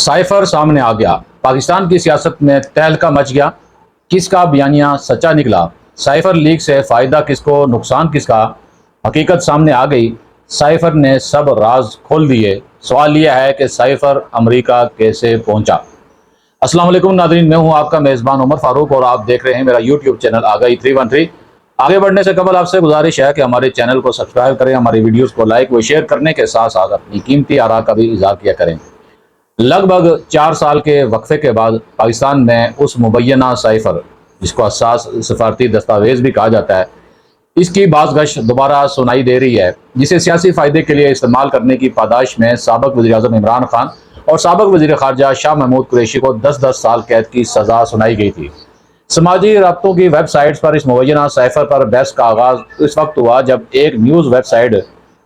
Cipher सामने आ गया, पाकिस्तान की सियासत में तहलका मच गया, किसका बयानिया सच्चा निकला, साइफर लीक से फ़ायदा किसको नुकसान किसका, हकीकत सामने आ गई, साइफर ने सब राज खोल दिए। सवाल यह है कि साइफर अमेरिका कैसे पहुंचा। अस्सलाम वालेकुम नाज़रीन, मैं हूं आपका मेज़बान उमर फारूक और आप देख रहे हैं मेरा यूट्यूब चैनल आगाही 313। आगे बढ़ने से कबल आपसे गुजारिश है कि हमारे चैनल को सब्सक्राइब करें, हमारी वीडियोस को लाइक व शेयर करने के साथ साथ अपनी कीमती आरा का भी इज़हार किया करें। लगभग 4 साल के वक्फे के बाद पाकिस्तान में उस मुबैना साइफर, जिसको हसास सफारती दस्तावेज़ भी कहा जाता है, इसकी बाज़गश दोबारा सुनाई दे रही है, जिसे सियासी फ़ायदे के लिए इस्तेमाल करने की पादाश में साबिक़ वज़ीर-ए-आज़म इमरान खान और साबिक़ वज़ीर ख़ारजा शाह महमूद कुरैशी को 10-10 साल कैद की सज़ा सुनाई गई थी। समाजी राब्तों की वेबसाइट्स पर इस मुबैना साइफर पर बहस का आगाज़ इस वक्त हुआ जब एक न्यूज़ वेबसाइट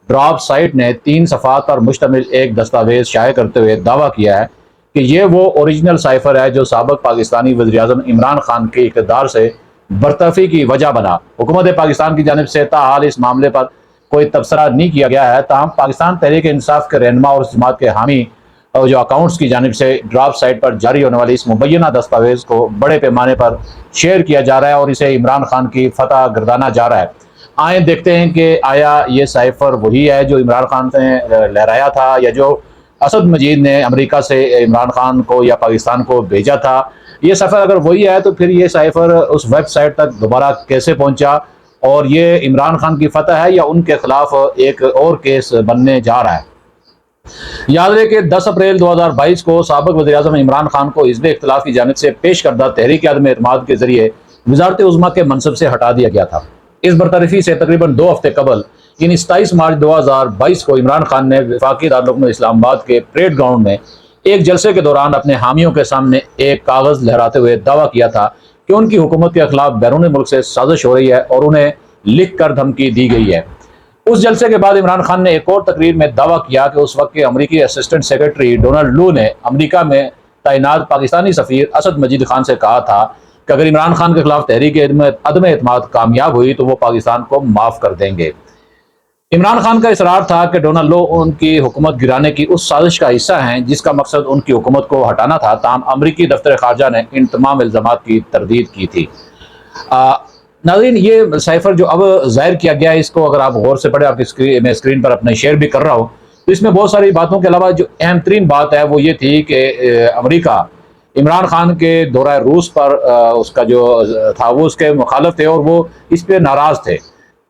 ड्रॉप साइट ने 3 सफ़ात पर मुश्तमिल एक दस्तावेज़ शाये करते हुए दावा किया है कि ये वो ओरिजिनल साइफर है जो साबिक़ पाकिस्तानी वज़ीर-ए-आज़म इमरान खान के इक़्तिदार से बरतरफ़ी की वजह बना। हुकूमत पाकिस्तान की जानिब से ताहाल इस मामले पर कोई तबसरा नहीं किया गया है, ताहम पाकिस्तान तहरीक इंसाफ के रहनुमा और इस जमात के हामी और जो अकाउंट्स की जानिब से ड्रॉप साइट पर जारी होने वाली इस मुबैना दस्तावेज़ को बड़े पैमाने पर शेयर किया जा रहा है और इसे इमरान खान की फतह गर्दाना जा रहा है। आए देखते हैं कि आया ये साइफर वही है जो इमरान खान ने लहराया था, या जो असद मजीद ने अमेरिका से इमरान खान को या पाकिस्तान को भेजा था। ये सफ़र अगर वही है तो फिर ये साइफर उस वेबसाइट तक दोबारा कैसे पहुंचा, और ये इमरान खान की फतह है या उनके खिलाफ एक और केस बनने जा रहा है। याद रहे कि 10 अप्रैल 2022 को साबिक़ वज़ीर-ए-आज़म इमरान खान को हिज़्ब इख्तिलाफ की जानिब से पेश करदा तहरीक आदम एतमाद के जरिए वज़ारत उज़्मा के मनसब से हटा दिया गया था। इस बरतरफ़ी से तकरीबन 2 हफ्ते कबल यानी 27 मार्च 2022 को इमरान खान ने वफाकी दारुल इस्लामाबाद के परेड ग्राउंड में एक जलसे के दौरान अपने हामियों के सामने एक कागज़ लहराते हुए दावा किया था कि उनकी हुकूमत के खिलाफ बैरून मुल्क से साजिश हो रही है और उन्हें लिख कर धमकी दी गई है। उस जलसे के बाद इमरान खान ने एक और तकरीर में दावा किया कि उस वक्त के अमरीकी असिस्टेंट सेक्रेटरी डोनाल्ड लू ने अमरीका में तैनात पाकिस्तानी सफ़ीर असद मजीद खान से कहा था कि अगर इमरान खान के खिलाफ तहरीक अदम एतमाद कामयाब हुई तो वो पाकिस्तान को माफ़ कर देंगे। इमरान खान का इसरार था कि डोनाल्ड लू उनकी हुकूमत गिराने की उस साजिश का हिस्सा हैं जिसका मकसद उनकी हुकूमत को हटाना था। ताहम अमरीकी दफ्तर ख़ारजा ने इन तमाम इल्ज़ामात की तरदीद की थी। नाज़रीन, ये साइफर जो अब ज़ाहिर किया गया है, इसको अगर आप गौर से पढ़ें, आपकी मैं स्क्रीन पर अपने शेयर भी कर रहा हूँ, तो इसमें बहुत सारी बातों के अलावा जो अहम तरीन बात है वो ये थी कि अमेरिका इमरान खान के दौरा रूस पर उसका जो था वो उसके मुखालिफ थे और वो इस पर नाराज़ थे,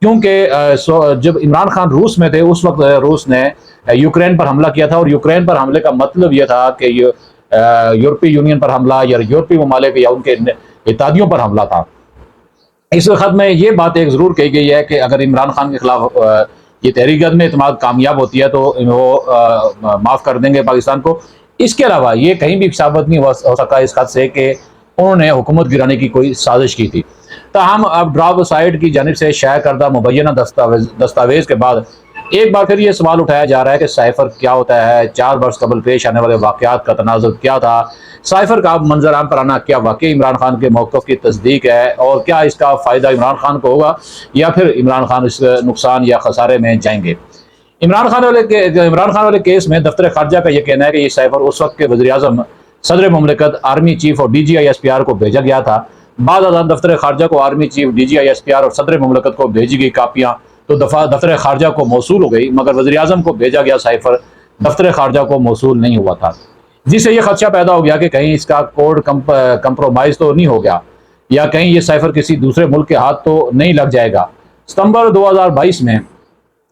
क्योंकि जब इमरान खान रूस में थे उस वक्त रूस ने यूक्रेन पर हमला किया था, और यूक्रेन पर हमले का मतलब ये था कि यूरोपीय यूनियन पर हमला या यूरोपीय ममालिक या उनके इत्तेहादियों पर हमला था। इस खत में ये बात एक ज़रूर कही गई है कि अगर इमरान खान के खिलाफ ये तहरीक अदम एतमाद कामयाब होती है तो वो माफ़ कर देंगे पाकिस्तान को। इसके अलावा ये कहीं भी साबित नहीं हो सका इस खत से कि उन्होंने हुकूमत गिराने की कोई साजिश की थी। ताहम अब ड्रॉप साइट की जानिब से शाया करदा मुबैना दस्तावेज़ के बाद एक बार फिर ये सवाल उठाया जा रहा है कि साइफर क्या होता है, 4 बरस कबल पेश आने वाले वाक़यात का तनाज़ुर क्या था, साइफर का मंजर आम पर आना क्या वाकई इमरान खान के मौक़िफ़ की तस्दीक है, और क्या इसका फ़ायदा इमरान खान को होगा या फिर इमरान खान इस नुकसान या खसारे में जाएंगे। इमरान खान वाले केस में दफ्तर ख़ारजा का यह कहना है कि ये साइफर उस वक्त के वज़ीर-ए-आज़म, सदर मुमलिकत, आर्मी चीफ और DGI-SPR को भेजा गया था। बाद दफ्तर ख़ारजा को आर्मी चीफ, DGI-SPR और सदर मुमलिकत को भेजी गई कापियाँ तो दफ्तर ख़ारजा को मौसूल हो गई, मगर वज़ीर-ए-आज़म को भेजा गया साइफर दफ्तर ख़ारजा को मौसूल नहीं हुआ था, जिससे यह खदशा पैदा हो गया कि कहीं इसका कोड कंप्रोमाइज़ तो नहीं हो गया या कहीं ये साइफर किसी दूसरे मुल्क के हाथ तो नहीं लग जाएगा। सितंबर 2022 में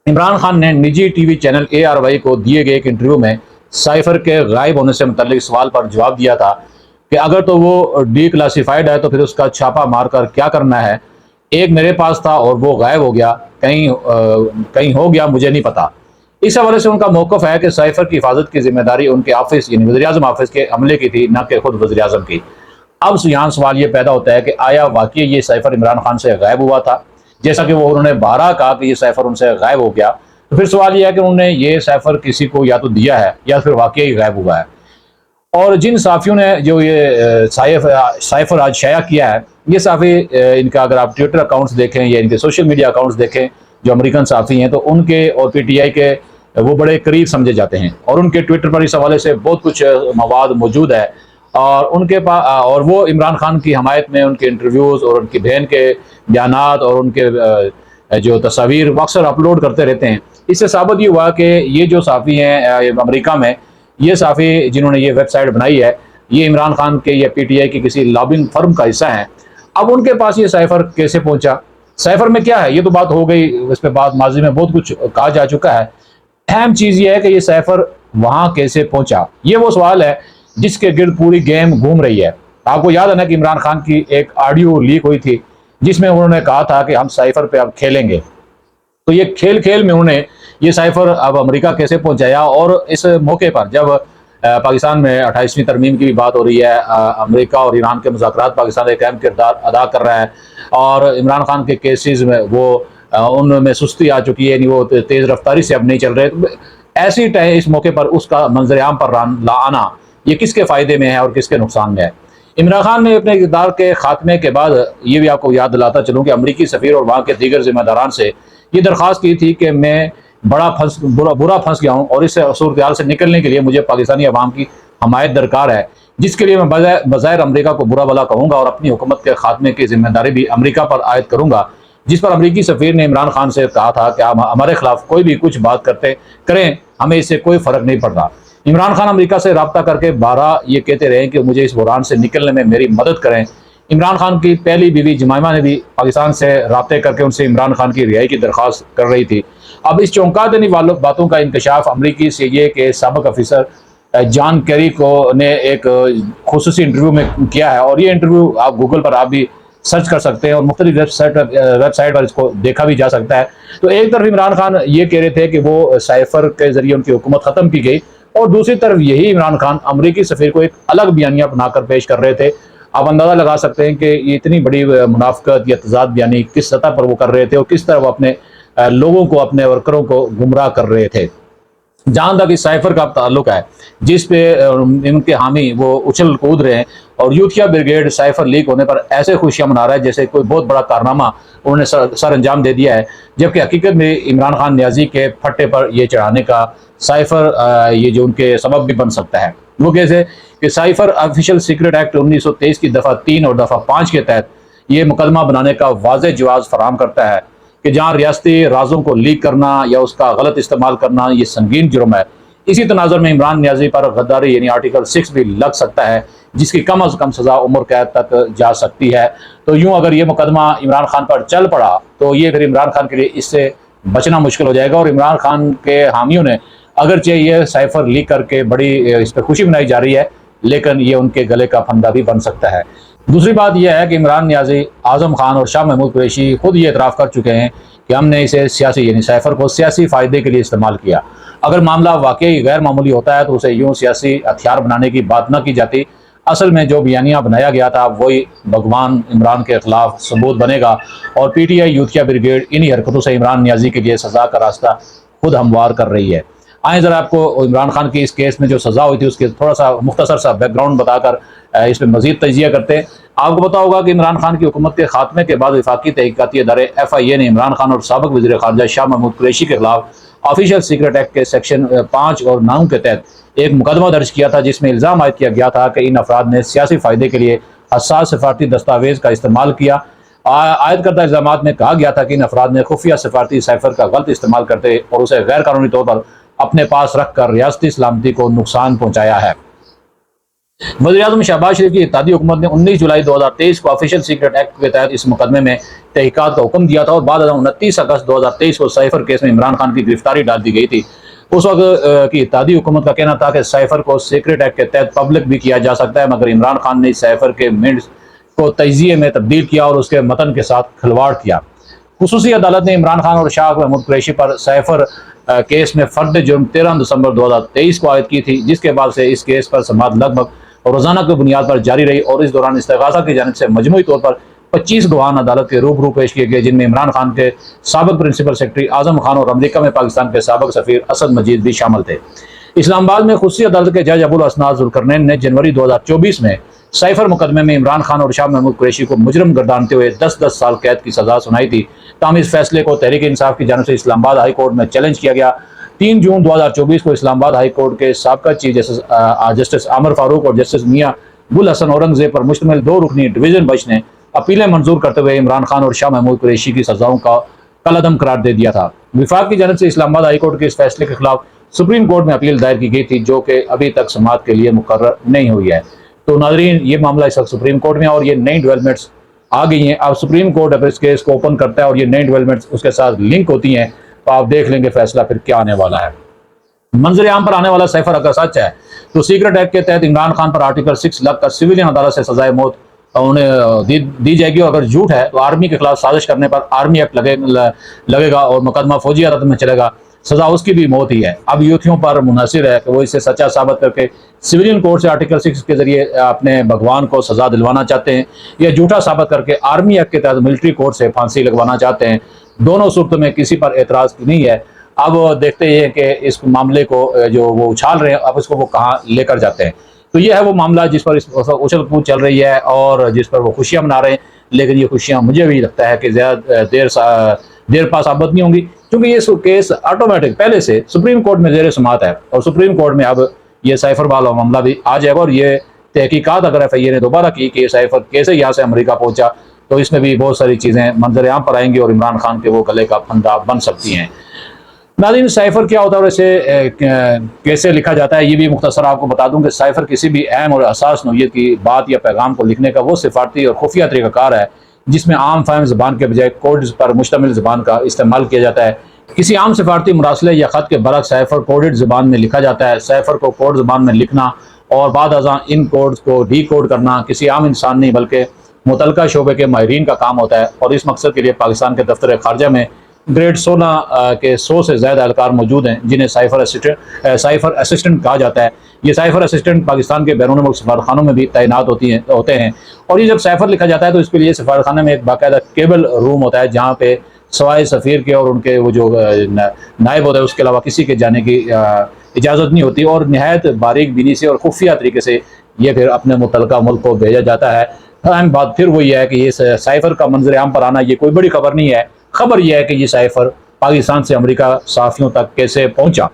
इमरान खान ने निजी TV चैनल ARY को दिए गए एक इंटरव्यू में साइफर के गायब होने से मुतल्लिक सवाल पर जवाब दिया था कि अगर तो वो डीक्लासिफाइड है तो फिर उसका छापा मारकर क्या करना है। एक मेरे पास था और वो गायब हो गया, कहीं हो गया, मुझे नहीं पता। इस हवाले से उनका मौक़िफ़ है कि साइफर की हिफाजत की जिम्मेदारी उनके ऑफिस यानी वज़ीर-ए-आज़म ऑफिस के अमले की थी, न कि खुद वज़ीर-ए-आज़म की। अब यहाँ सवाल ये पैदा होता है कि आया वाकई ये साइफर इमरान खान से गायब हुआ था, जैसा कि वो उन्होंने 12 कहा कि ये साइफर उनसे गायब हो गया। तो फिर सवाल ये है कि उन्होंने ये साइफर किसी को या तो दिया है या फिर वाकई गायब हुआ है। और जिन साफ़ियों ने जो ये साइफर आज शाया किया है, ये साफ़ी इनका अगर आप ट्विटर अकाउंट्स देखें या इनके सोशल मीडिया अकाउंट्स देखें जो अमेरिकन साफ़ी हैं, तो उनके और PTI के وہ بڑے قریب سمجھے جاتے ہیں، اور ان کے ٹویٹر پر اس حوالے سے بہت کچھ مواد موجود ہے، اور ان کے پاس اور وہ عمران خان کی حمایت میں ان کے انٹرویوز اور ان کی بہن کے بیانات اور ان کے جو تصاویر وہ اکثر اپلوڈ کرتے رہتے ہیں۔ اس سے ثابت یہ ہوا کہ یہ جو صحافی ہیں امریکہ میں، یہ صحافی جنہوں نے یہ ویب سائٹ بنائی ہے، یہ عمران خان کے یا پی ٹی آئی کی کسی لابنگ فرم کا حصہ ہیں۔ اب ان کے پاس یہ سائفر کیسے پہنچا؟ سائفر میں کیا ہے؟ یہ تو بات ہو گئی، اس پہ بعد ماضی میں بہت کچھ کہا جا چکا ہے۔ اہم چیز یہ ہے کہ یہ سائفر وہاں کیسے پہنچا، یہ وہ سوال ہے جس کے گرد پوری گیم گھوم رہی ہے۔ آپ کو یاد ہے نا کہ عمران خان کی ایک آڈیو لیک ہوئی تھی جس میں انہوں نے کہا تھا کہ ہم سائفر پہ اب کھیلیں گے۔ تو یہ کھیل کھیل میں انہوں نے یہ سائفر اب امریکہ کیسے پہنچایا، اور اس موقع پر جب پاکستان میں 28ویں ترمیم کی بھی بات ہو رہی ہے، امریکہ اور ایران کے مذاکرات پاکستان ایک اہم کردار ادا کر رہا ہے، اور عمران خان کے کیسز میں وہ ان میں سستی آ چکی ہے، یعنی وہ تیز رفتاری سے اب نہیں چل رہے۔ ایسی ٹائم اس موقع پر اس کا منظر عام پر لانا یہ کس کے فائدے میں ہے اور کس کے نقصان میں ہے؟ عمران خان نے اپنے اقتدار کے خاتمے کے بعد یہ بھی آپ کو یاد دلاتا چلوں کہ امریکی سفیر اور وہاں کے دیگر ذمہ داران سے یہ درخواست کی تھی کہ میں برا پھنس گیا ہوں، اور اس صورتحال سے نکلنے کے لیے مجھے پاکستانی عوام کی حمایت درکار ہے، جس کے لیے میں بظاہر امریکہ کو برا بھلا کہوں گا اور اپنی حکومت کے خاتمے کی ذمہ داری بھی امریکہ پر عائد کروں گا۔ جس پر امریکی سفیر نے عمران خان سے کہا تھا کہ آپ ہمارے خلاف کوئی بھی کچھ بات کریں، ہمیں اس سے کوئی فرق نہیں پڑتا۔ عمران خان امریکہ سے رابطہ کر کے بارہ یہ کہتے رہے کہ مجھے اس بحران سے نکلنے میں میری مدد کریں۔ عمران خان کی پہلی بیوی جمائمہ نے بھی پاکستان سے رابطے کر کے ان سے عمران خان کی رہائی کی درخواست کر رہی تھی۔ اب اس چونکا دینے والی باتوں کا انکشاف امریکی سی اے کے سابق افیسر جان کیری نے ایک خصوصی انٹرویو میں کیا ہے، اور یہ انٹرویو آپ گوگل پر آپ بھی سرچ کر سکتے ہیں، اور مختلف ویب سائٹ پر اس کو دیکھا بھی جا سکتا ہے۔ تو ایک طرف عمران خان یہ کہہ رہے تھے کہ وہ سائفر کے ذریعے ان کی حکومت ختم کی گئی، اور دوسری طرف یہی عمران خان امریکی سفیر کو ایک الگ بیانیہ بنا کر پیش کر رہے تھے۔ آپ اندازہ لگا سکتے ہیں کہ یہ اتنی بڑی منافقت یا تضاد بیانی کس سطح پر وہ کر رہے تھے، اور کس طرح وہ اپنے لوگوں کو، اپنے ورکروں کو گمراہ کر رہے تھے۔ جہاں تک اس سائفر کا تعلق ہے جس پہ ان کے حامی وہ اچھل کود رہے ہیں، اور یوتھیا بریگیڈ سائفر لیک ہونے پر ایسے خوشیاں منا رہا ہے جیسے کوئی بہت بڑا کارنامہ انہوں نے سر انجام دے دیا ہے، جبکہ حقیقت میں عمران خان نیازی کے پھٹے پر یہ چڑھانے کا سائفر یہ جو ان کے سبب بھی بن سکتا ہے۔ وہ کیسے کہ سائفر آفیشیل سیکرٹ ایکٹ 1923 کی دفعہ 3 اور دفعہ 5 کے تحت یہ مقدمہ بنانے کا واضح جواز فراہم کرتا ہے کہ جہاں ریاستی رازوں کو لیک کرنا یا اس کا غلط استعمال کرنا یہ سنگین جرم ہے۔ اسی تناظر میں عمران نیازی پر غداری یعنی آرٹیکل 6 بھی لگ سکتا ہے، جس کی کم از کم سزا عمر قید تک جا سکتی ہے۔ تو یوں اگر یہ مقدمہ عمران خان پر چل پڑا تو یہ پھر عمران خان کے لیے اس سے بچنا مشکل ہو جائے گا، اور عمران خان کے حامیوں نے اگرچہ یہ سائفر لیک کر کے بڑی اس پہ خوشی منائی جا رہی ہے، لیکن یہ ان کے گلے کا پھندا بھی بن سکتا ہے۔ دوسری بات یہ ہے کہ عمران نیازی، اعظم خان اور شاہ محمود قریشی خود یہ اعتراف کر چکے ہیں کہ ہم نے اسے سیاسی یعنی سائفر کو سیاسی فائدے کے لیے استعمال کیا۔ اگر معاملہ واقعی غیر معمولی ہوتا ہے تو اسے یوں سیاسی ہتھیار بنانے کی بات نہ کی جاتی۔ اصل میں جو بیانیہ بنایا گیا تھا وہی بھگوان عمران کے خلاف ثبوت بنے گا، اور پی ٹی آئی یوتھیا بریگیڈ انہی حرکتوں سے عمران نیازی کے لیے سزا کا راستہ خود ہموار کر رہی ہے۔ آئیں ذرا آپ کو عمران خان کی اس کیس میں جو سزا ہوئی تھی اس کے تھوڑا سا مختصر سا بیک گراؤنڈ بتا کر اس میں مزید تجزیہ کرتے ہیں۔ آپ کو پتا ہوگا کہ عمران خان کی حکومت کے خاتمے کے بعد وفاقی تحقیقاتی ادارے FIA نے عمران خان اور سابق وزیر خارجہ شاہ محمود قریشی کے خلاف آفیشیل سیکرٹ ایکٹ کے سیکشن 5 اور 9 کے تحت ایک مقدمہ درج کیا تھا، جس میں الزام عائد کیا گیا تھا کہ ان افراد نے سیاسی فائدے کے لیے حساس سفارتی دستاویز کا استعمال کیا۔ عائد کردہ الزامات میں کہا گیا تھا کہ ان افراد نے خفیہ سفارتی سائفر کا غلط استعمال کرتے اور اسے غیر قانونی طور پر اپنے پاس رکھ کر ریاستی سلامتی کو نقصان پہنچایا ہے۔ وزیر اعظم شہباز شریف کی اتحادی حکومت نے 19 جولائی 2023 کو آفیشیل سیکرٹ ایکٹ کے تحت اس مقدمے میں تحقیقات کا حکم دیا تھا، اور بعد 29 اگست 2023 کو سائفر کیس میں عمران خان کی گرفتاری ڈال دی گئی تھی۔ اس وقت کی اتحادی حکومت کا کہنا تھا کہ سائفر کو سیکرٹ ایکٹ کے تحت پبلک بھی کیا جا سکتا ہے، مگر عمران خان نے سائفر کے منٹس کو تجزیے میں تبدیل کیا اور اس کے متن کے ساتھ کھلواڑ کیا۔ خصوصی عدالت نے عمران خان اور شاہ محمود قریشی پر سائفر کیس میں فرد جرم 13 دسمبر 2023 کو عائد کی تھی، جس کے بعد سے اس کیس پر سماعت لگ بھگ روزانہ کی بنیاد پر جاری رہی، اور اس دوران استغاثہ کی جانب سے مجموعی طور پر 25 گواہان عدالت کے روبرو پیش کیے گئے، جن میں عمران خان کے سابق پرنسپل سیکرٹری اعظم خان اور امریکہ میں پاکستان کے سابق سفیر اسد مجید بھی شامل تھے۔ اسلام آباد میں خصوصی عدالت کے جج ابوالاسناد ذوالقرنین نے جنوری 2024 میں سائفر مقدمے میں عمران خان اور شاہ محمود قریشی کو مجرم گردانتے ہوئے 10 سال قید کی سزا سنائی تھی۔ تاہم اس فیصلے کو تحریک انصاف کی جانب سے اسلام آباد ہائی کورٹ میں چیلنج کیا گیا۔ 3 जून 2024 को इस्लामाबाद हाई कोर्ट के साबका चीफ जस्टिस आमिर फारूक और जस्टिस मियां गुल हसन औरंगजेब पर मुश्तमिल 2 रुकनी डिवीजन बेंच ने अपीलें मंजूर करते हुए इमरान खान और शाह महमूद कुरैशी की सजाओं का कलअदम करार दे दिया था। विफाक की जानब से इस्लामाबाद हाई कोर्ट के इस फैसले के खिलाफ सुप्रीम कोर्ट में अपील दायर की गई थी, जो कि अभी तक समाअत के लिए मुकर्रर नहीं हुई है। तो नाज़रीन, ये मामला इस वक्त सुप्रीम कोर्ट में और ये नई डेवलपमेंट्स आ गई हैं। अब सुप्रीम कोर्ट अब इस केस को ओपन करता है और ये नई डेवलपमेंट्स उसके साथ लिंक होती हैं, तो आप देख लेंगे फैसला फिर क्या आने वाला है। मंजर आम पर आने वाला सैफर अगर सच है तो सीक्रेट एक्ट के तहत इमरान खान पर आर्टिकल 6 लग कर सिविलियन अदालत से सजाए मौत उन्हें दी जाएगी। अगर झूठ है तो आर्मी के खिलाफ साजिश करने पर आर्मी एक्ट लगेगा और मुकदमा फौजी अदालत में चलेगा, सजा उसकी भी मौत ही है। अब यूथियों पर मुनहसिर है कि वो इसे सच्चा साबित करके सिविलियन कोर्ट से आर्टिकल 6 के जरिए अपने भगवान को सजा दिलवाना चाहते हैं या झूठा साबित करके आर्मी एक्ट के तहत मिलिट्री कोर्ट से फांसी लगवाना चाहते हैं। दोनों सूरतों में किसी पर एतराज नहीं है। अब देखते हैं कि इस मामले को जो वो उछाल रहे हैं, अब इसको वो कहाँ लेकर जाते हैं। तो ये है वो मामला जिस पर उछल कूद चल रही है और जिस पर वो खुशियां मना रहे हैं। लेकिन ये खुशियां मुझे भी लगता है कि ज़्यादा देर पास साबित नहीं होंगी, क्योंकि ये केस ऑटोमेटिक पहले से सुप्रीम कोर्ट में ज़ेर समाअत है और सुप्रीम कोर्ट में अब ये साइफर वाला मामला भी आ जाएगा। और ये तहकीकात अगर FIA ने दोबारा की कि ये साइफर कैसे यहाँ से अमेरिका पहुंचा, तो इसमें भी बहुत सारी चीज़ें मंजर आम पर आएंगी और इमरान खान के वो गले का फंदा बन सकती हैं। नाज़रीन, साइफर क्या होता है और इसे कैसे लिखा जाता है, ये भी मुख्तसर आपको बता दूं कि साइफर किसी भी अहम और असास नौइयत की बात या पैगाम को लिखने का वो सिफारती और खुफिया तरीक़ाकार है जिसमें आम फ़हम ज़बान के बजाय कोड्स पर मुश्तमिल ज़बान का इस्तेमाल किया जाता है। किसी आम सिफारती मुरासले या ख़त के बरक़्स साइफर कोडेड ज़बान में लिखा जाता है। साइफर को कोड ज़बान में लिखना और बाद अज़ां इन कोड्स को डी कोड करना किसी आम इंसान नहीं बल्कि मुतलका शोबे के माहिरीन का काम होता है। और इस मकसद के लिए पाकिस्तान के दफ्तर ख़ारजा में ग्रेड 16 के 100 से ज़्यादा एहलकार मौजूद हैं जिन्हें साइफर असिस्टेंट कहा जाता है। ये साइफर असिस्टेंट पाकिस्तान के बैरून मुल्क सफारतखानों में भी तैनात होते हैं। और ये जब साइफर लिखा जाता है तो इसके लिए सफारतखाने में एक बाकायदा केबल रूम होता है जहाँ पे सवाए सफ़ीर के और उनके वो जो नायब होता है उसके अलावा किसी के जाने की इजाज़त नहीं होती। और नहायत बारीक बीनी से और खुफिया तरीके से ये फिर अपने मुतलका मुल्क को भेजा जाता है। अहम बात फिर वही है कि ये साइफर का मंजर आम पर आना ये कोई बड़ी खबर नहीं है। खबर यह है कि ये साइफर पाकिस्तान से अमेरिका सहाफ़ियों तक कैसे पहुंचा।